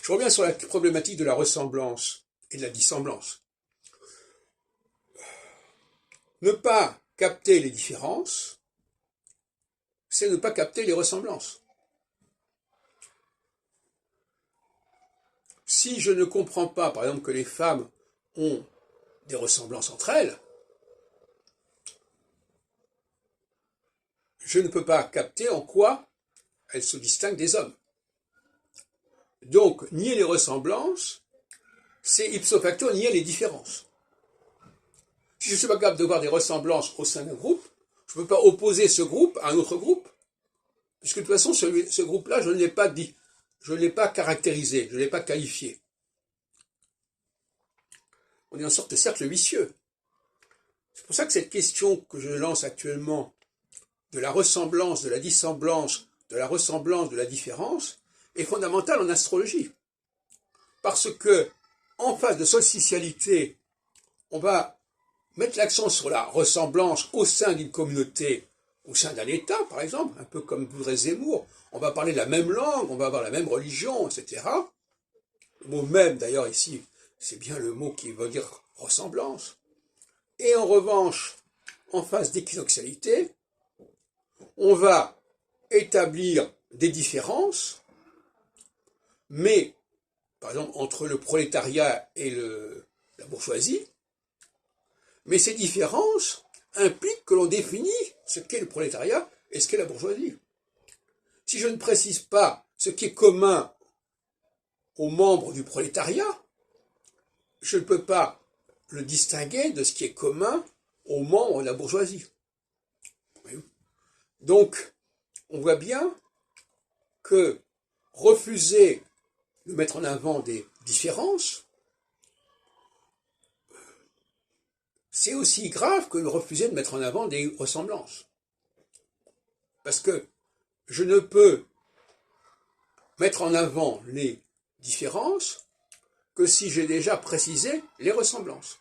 Je reviens sur la problématique de la ressemblance et de la dissemblance. Ne pas capter les différences, c'est ne pas capter les ressemblances. Si je ne comprends pas, par exemple, que les femmes ont des ressemblances entre elles, je ne peux pas capter en quoi elles se distinguent des hommes. Donc, nier les ressemblances, c'est ipso facto nier les différences. Si je ne suis pas capable de voir des ressemblances au sein d'un groupe, je ne peux pas opposer ce groupe à un autre groupe, puisque de toute façon, ce groupe-là, je ne l'ai pas dit, je ne l'ai pas caractérisé, je ne l'ai pas qualifié. On est en sorte de cercle vicieux. C'est pour ça que cette question que je lance actuellement, de la ressemblance, de la dissemblance, de la ressemblance, de la différence, est fondamentale en astrologie. Parce que, en face de solsticialité, on va mettre l'accent sur la ressemblance au sein d'une communauté, au sein d'un État, par exemple, un peu comme voudrait Zemmour. On va parler la même langue, on va avoir la même religion, etc. Le mot même, d'ailleurs, ici, c'est bien le mot qui veut dire ressemblance. Et en revanche, en face d'équinoxialité, on va établir des différences, mais, par exemple, entre le prolétariat et la bourgeoisie, mais ces différences impliquent que l'on définit ce qu'est le prolétariat et ce qu'est la bourgeoisie. Si je ne précise pas ce qui est commun aux membres du prolétariat, je ne peux pas le distinguer de ce qui est commun aux membres de la bourgeoisie. Donc, on voit bien que refuser de mettre en avant des différences, c'est aussi grave que de refuser de mettre en avant des ressemblances. Parce que je ne peux mettre en avant les différences que si j'ai déjà précisé les ressemblances.